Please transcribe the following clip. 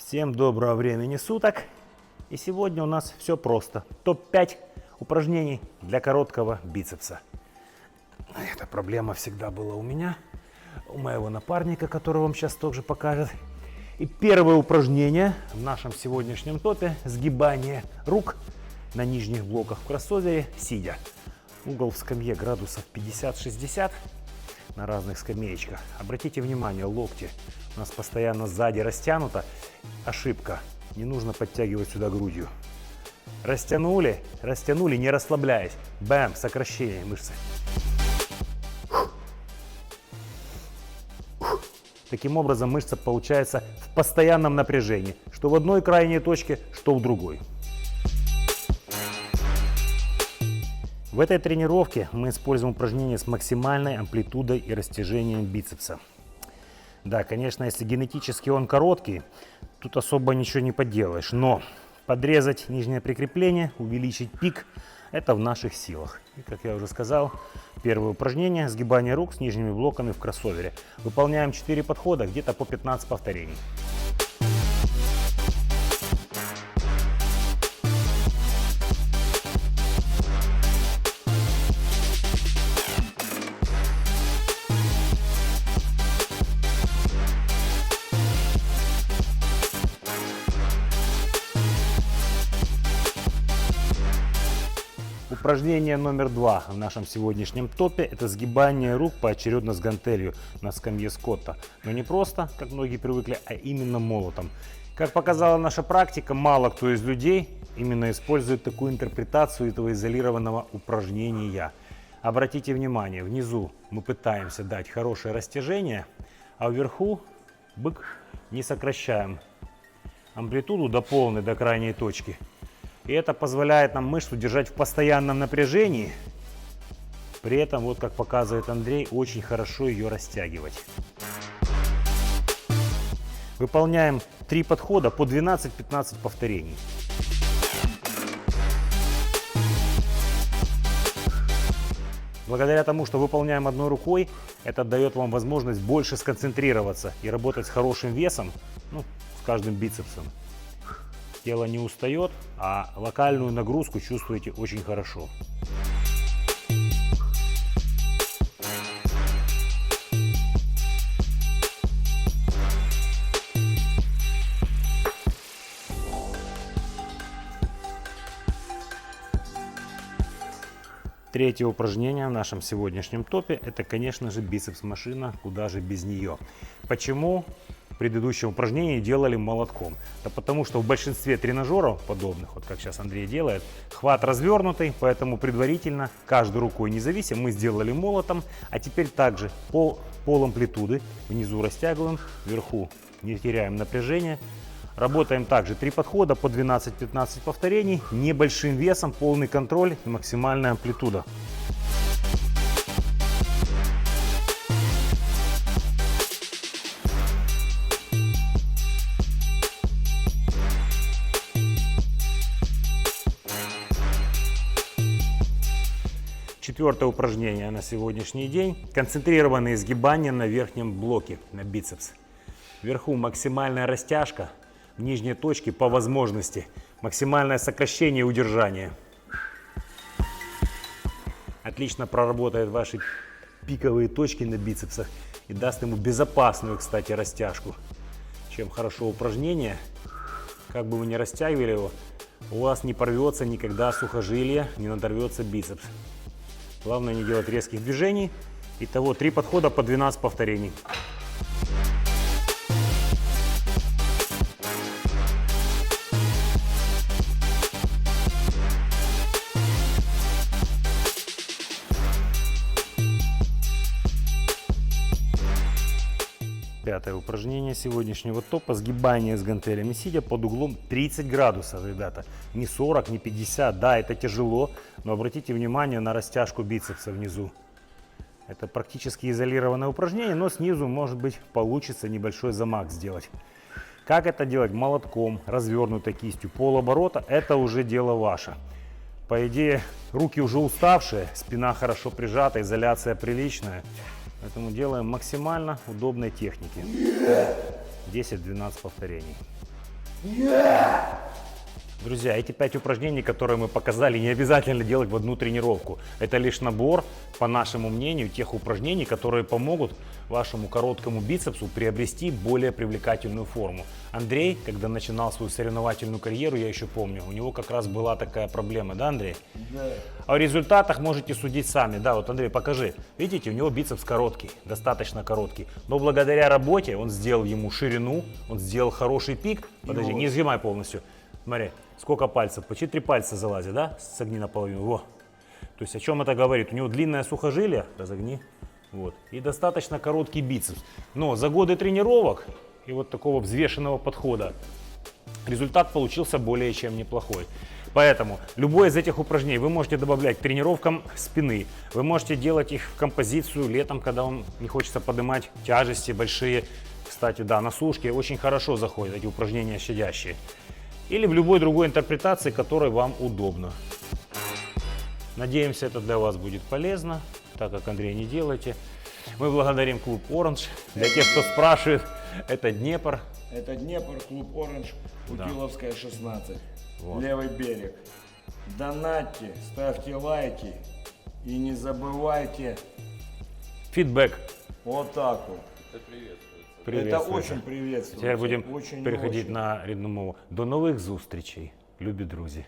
Всем доброго времени суток. И сегодня у нас все просто. Топ-5 упражнений для короткого бицепса. Эта проблема всегда была у меня, у моего напарника, который вам сейчас тоже покажет. И первое упражнение в нашем сегодняшнем топе – сгибание рук на нижних блоках в кроссовере, сидя. Угол в скамье градусов 50-60 на разных скамеечках. Обратите внимание, локти у нас постоянно сзади растянуто. Ошибка. Не нужно подтягивать сюда грудью. Растянули, растянули, не расслабляясь. Бэм, сокращение мышцы. Таким образом мышца получается в постоянном напряжении, что в одной крайней точке, что в другой. В этой тренировке мы используем упражнения с максимальной амплитудой и растяжением бицепса. Да, конечно, если генетически он короткий, тут особо ничего не поделаешь, но подрезать нижнее прикрепление, увеличить пик – это в наших силах. И, как я уже сказал, первое упражнение – сгибание рук с нижними блоками в кроссовере. Выполняем 4 подхода, где-то по 15 повторений. Упражнение номер 2 в нашем сегодняшнем топе – это сгибание рук поочередно с гантелью на скамье Скотта. Но не просто, как многие привыкли, а именно молотом. Как показала наша практика, мало кто из людей именно использует такую интерпретацию этого изолированного упражнения. Обратите внимание, внизу мы пытаемся дать хорошее растяжение, а вверху бык не сокращаем амплитуду до полной, до крайней точки. И это позволяет нам мышцу держать в постоянном напряжении. При этом, вот как показывает Андрей, очень хорошо ее растягивать. Выполняем 3 подхода по 12-15 повторений. Благодаря тому, что выполняем одной рукой, это дает вам возможность больше сконцентрироваться и работать с хорошим весом, с каждым бицепсом. Тело не устает, а локальную нагрузку чувствуете очень хорошо. Третье упражнение в нашем сегодняшнем топе – это, конечно же, бицепс-машина, куда же без нее. Почему в предыдущем упражнении делали молотком? Да потому что в большинстве тренажеров подобных, вот как сейчас Андрей делает, хват развернутый, поэтому предварительно каждой рукой независимо мы сделали молотом, а теперь также пол амплитуды внизу растягиваем, вверху не теряем напряжение. Работаем также 3 подхода по 12-15 повторений, небольшим весом, полный контроль и максимальная амплитуда. Четвертое упражнение на сегодняшний день – концентрированные сгибания на верхнем блоке, на бицепс. Вверху максимальная растяжка. В нижней точке по возможности максимальное сокращение и удержание. Отлично проработает ваши пиковые точки на бицепсах и даст ему безопасную, кстати, растяжку. Чем хорошо упражнение, как бы вы ни растягивали его, у вас не порвется никогда сухожилие, не надорвется бицепс. Главное не делать резких движений. Итого 3 подхода по 12 повторений. Пятое упражнение сегодняшнего топа – сгибание с гантелями сидя под углом 30 градусов, ребята. Не 40, не 50, да, это тяжело, но обратите внимание на растяжку бицепса внизу. Это практически изолированное упражнение, но снизу, может быть, получится небольшой замах сделать. Как это делать? Молотком, развернутой кистью, полоборота – это уже дело ваше. По идее, руки уже уставшие, спина хорошо прижата, изоляция приличная. Поэтому делаем максимально удобной техники. 10-12 повторений. Друзья, эти 5 упражнений, которые мы показали, не обязательно делать в одну тренировку. Это лишь набор, по нашему мнению, тех упражнений, которые помогут вашему короткому бицепсу приобрести более привлекательную форму. Андрей, когда начинал свою соревновательную карьеру, я еще помню, у него как раз была такая проблема, да, Андрей? Да. О результатах можете судить сами. Да, вот, Андрей, покажи. Видите, у него бицепс короткий, достаточно короткий. Но благодаря работе он сделал ему ширину, он сделал хороший пик. Подожди, не сжимай полностью. Смотри, сколько пальцев? Почти 3 пальца залазит, да? Согни наполовину. Во. То есть о чем это говорит? У него длинное сухожилие, разогни. Вот. И достаточно короткий бицепс. Но за годы тренировок и вот такого взвешенного подхода результат получился более чем неплохой. Поэтому любое из этих упражнений вы можете добавлять к тренировкам спины. Вы можете делать их в композицию летом, когда вам не хочется поднимать тяжести большие. Кстати, да, на сушке очень хорошо заходят эти упражнения щадящие. Или в любой другой интерпретации, которой вам удобно. Надеемся, это для вас будет полезно, так как Андрей не делаете. Мы благодарим клуб Orange. Для тех, кто спрашивает, это Днепр. Это Днепр, клуб Orange, Путиловская, 16. Вот. Левый берег. Донатьте, ставьте лайки и не забывайте. Фидбэк. Вот так вот. Это Приветствуется. очень приветствуется. Теперь будем Очень, переходить очень. на рідну мову. До нових зустрічей, любі друзі.